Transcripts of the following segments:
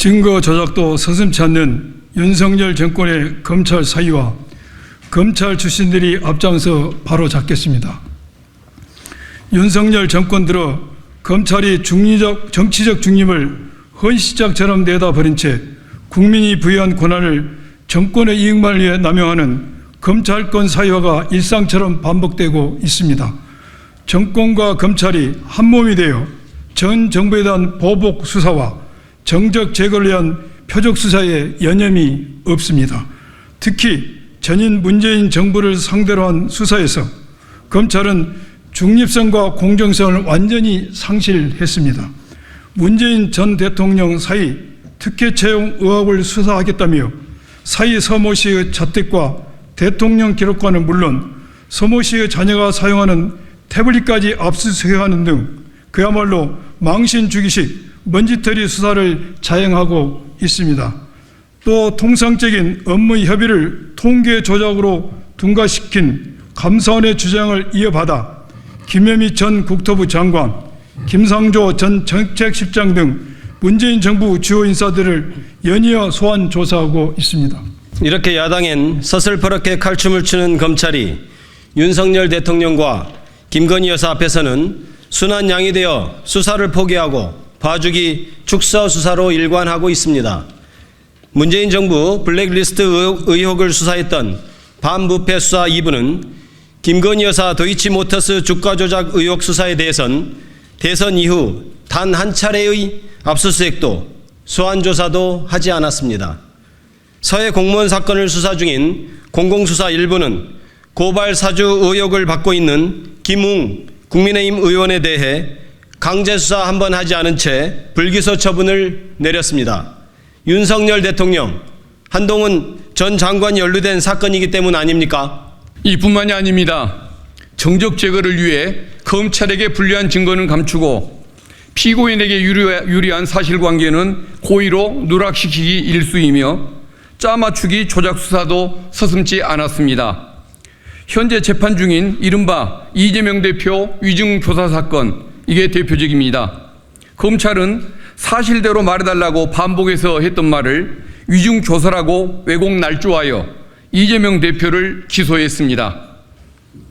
증거 조작도 서슴지 않는 윤석열 정권의 검찰 사위와 검찰 출신들이 앞장서 바로잡겠습니다. 윤석열 정권 들어 검찰이 정치적 중립을 헌시짝처럼 내다버린 채 국민이 부여한 권한을 정권의 이익만을 위해 남용하는 검찰권 사유화가 일상처럼 반복되고 있습니다. 정권과 검찰이 한몸이 되어 전 정부에 대한 보복 수사와 정적 제거를 위한 표적 수사에 여념이 없습니다. 특히 전인 문재인 정부를 상대로 한 수사에서 검찰은 중립성과 공정성을 완전히 상실했습니다. 문재인 전 대통령 사의 특혜 채용 의혹을 수사하겠다며 사의 서모 씨의 자택과 대통령 기록관은 물론 서모 씨의 자녀가 사용하는 태블릿까지 압수수색하는 등 그야말로 망신 주기식 먼지털이 수사를 자행하고 있습니다. 또 통상적인 업무 협의를 통계 조작으로 둔갑시킨 감사원의 주장을 이어받아 김현미 전 국토부 장관, 김상조 전 정책실장 등 문재인 정부 주요 인사들을 연이어 소환 조사하고 있습니다. 이렇게 야당엔 서슬퍼렇게 칼춤을 추는 검찰이 윤석열 대통령과 김건희 여사 앞에서는 순한 양이 되어 수사를 포기하고 봐주기 축소 수사로 일관하고 있습니다. 문재인 정부 블랙리스트 의혹을 수사했던 반부패 수사 2부는 김건희 여사 도이치모터스 주가 조작 의혹 수사에 대해선 대선 이후 단 한 차례의 압수수색도 소환 조사도 하지 않았습니다. 서해 공무원 사건을 수사 중인 공공수사 1부는 고발 사주 의혹을 받고 있는 김웅 국민의힘 의원에 대해 강제 수사 한 번 하지 않은 채 불기소 처분을 내렸습니다. 윤석열 대통령, 한동훈 전 장관이 연루된 사건이기 때문 아닙니까? 이뿐만이 아닙니다. 정적 제거를 위해 검찰에게 불리한 증거는 감추고 피고인에게 유리한 사실관계는 고의로 누락시키기 일쑤이며 짜맞추기 조작 수사도 서슴지 않았습니다. 현재 재판 중인 이른바 이재명 대표 위증교사 사건, 이게 대표적입니다. 검찰은 사실대로 말해달라고 반복해서 했던 말을 위증교사라고 왜곡 날조하여 이재명 대표를 기소했습니다.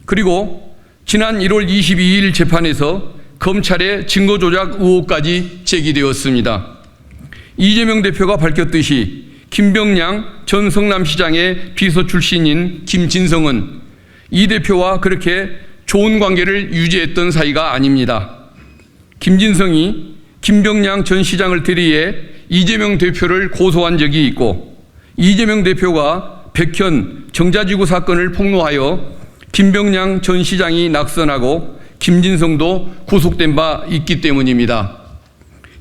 그리고 지난 1월 22일 재판에서 검찰의 증거조작 의혹까지 제기되었습니다. 이재명 대표가 밝혔듯이 김병량 전 성남시장의 비서 출신인 김진성은 이 대표와 그렇게 좋은 관계를 유지했던 사이가 아닙니다. 김진성이 김병량 전 시장을 대리해 이재명 대표를 고소한 적이 있고 이재명 대표가 백현 정자지구 사건을 폭로하여 김병량 전 시장이 낙선하고 김진성도 구속된 바 있기 때문입니다.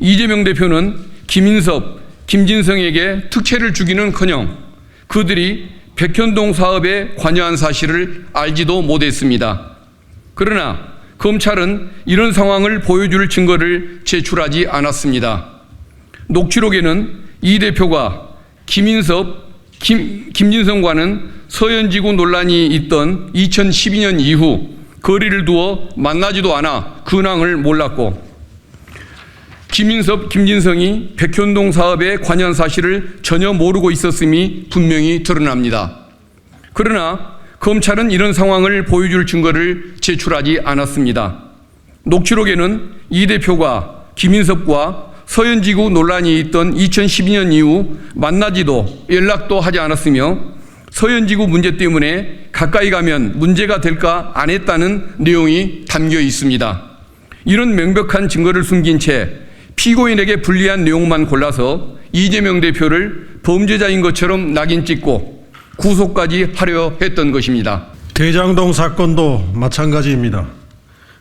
이재명 대표는 김인섭, 김진성에게 특혜를 주기는커녕 그들이 백현동 사업에 관여한 사실을 알지도 못했습니다. 그러나 검찰은 이런 상황을 보여줄 증거를 제출하지 않았습니다. 녹취록에는 이 대표가 김인섭, 김진성과는 서현지구 논란이 있던 2012년 이후 거리를 두어 만나지도 않아 근황을 몰랐고 김인섭, 김진성이 백현동 사업에 관여한 사실을 전혀 모르고 있었음이 분명히 드러납니다. 그러나 검찰은 이런 상황을 보여줄 증거를 제출하지 않았습니다. 녹취록에는 이 대표가 김인섭과 서현지구 논란이 있던 2012년 이후 만나지도 연락도 하지 않았으며 서현지구 문제 때문에 가까이 가면 문제가 될까 안 했다는 내용이 담겨 있습니다. 이런 명백한 증거를 숨긴 채 피고인에게 불리한 내용만 골라서 이재명 대표를 범죄자인 것처럼 낙인 찍고 구속까지 하려 했던 것입니다. 대장동 사건도 마찬가지입니다.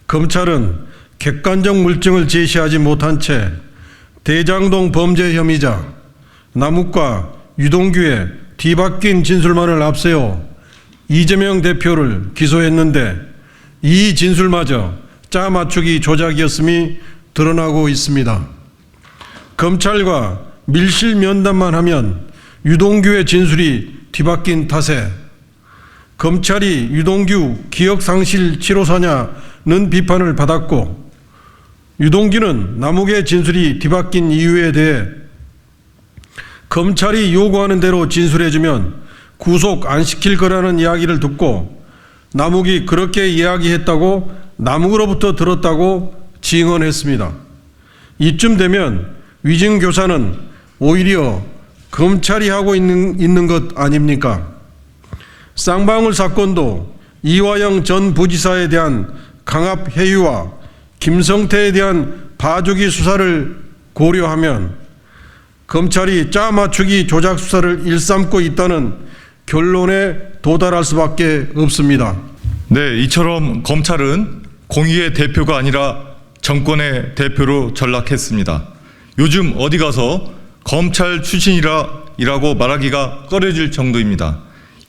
검찰은 객관적 물증을 제시하지 못한 채 대장동 범죄 혐의자 남욱과 유동규의 뒤바뀐 진술만을 앞세워 이재명 대표를 기소했는데 이 진술마저 짜맞추기 조작이었음이 드러나고 있습니다. 검찰과 밀실 면담만 하면 유동규의 진술이 뒤바뀐 탓에 검찰이 유동규 기억상실 치료사냐는 비판을 받았고 유동규는 남욱의 진술이 뒤바뀐 이유에 대해 검찰이 요구하는 대로 진술해주면 구속 안 시킬 거라는 이야기를 듣고 남욱이 그렇게 이야기했다고 남욱으로부터 들었다고 증언했습니다. 이쯤 되면 위증교사는 오히려 검찰이 하고 있는 것 아닙니까? 쌍방울 사건도 이화영 전 부지사에 대한 강압 해유와 김성태에 대한 봐주기 수사를 고려하면 검찰이 짜맞추기 조작 수사를 일삼고 있다는 결론에 도달할 수밖에 없습니다. 네, 이처럼 검찰은 공의의 대표가 아니라 정권의 대표로 전락했습니다. 요즘 어디 가서 검찰 출신이라고 말하기가 꺼려질 정도입니다.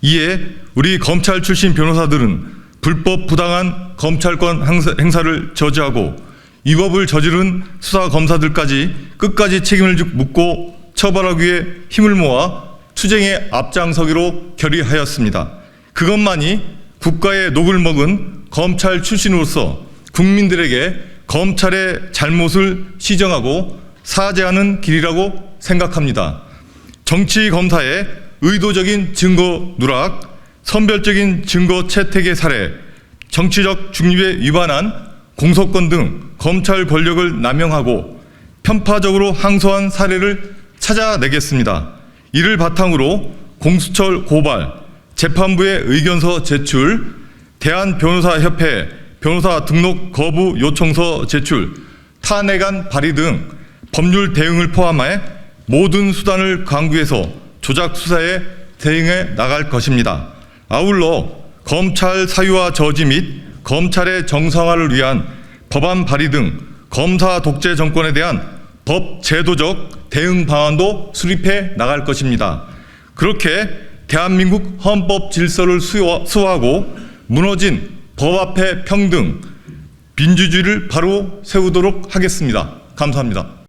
이에 우리 검찰 출신 변호사들은 불법 부당한 검찰권 행사를 저지하고 위법을 저지른 수사 검사들까지 끝까지 책임을 묻고 처벌하기 위해 힘을 모아 투쟁에 앞장서기로 결의하였습니다. 그것만이 국가의 녹을 먹은 검찰 출신으로서 국민들에게 검찰의 잘못을 시정하고 사죄하는 길이라고 생각합니다. 정치 검사의 의도적인 증거 누락, 선별적인 증거 채택의 사례, 정치적 중립에 위반한 공소권 등 검찰 권력을 남용하고 편파적으로 항소한 사례를 찾아내겠습니다. 이를 바탕으로 공수처 고발, 재판부의 의견서 제출, 대한변호사협회 변호사 등록 거부 요청서 제출, 탄핵안 발의 등 법률 대응을 포함해 모든 수단을 강구해서 조작 수사에 대응해 나갈 것입니다. 아울러 검찰 사유화 저지 및 검찰의 정상화를 위한 법안 발의 등 검사 독재 정권에 대한 법 제도적 대응 방안도 수립해 나갈 것입니다. 그렇게 대한민국 헌법 질서를 수호하고 무너진 법 앞에 평등, 민주주의를 바로 세우도록 하겠습니다. 감사합니다.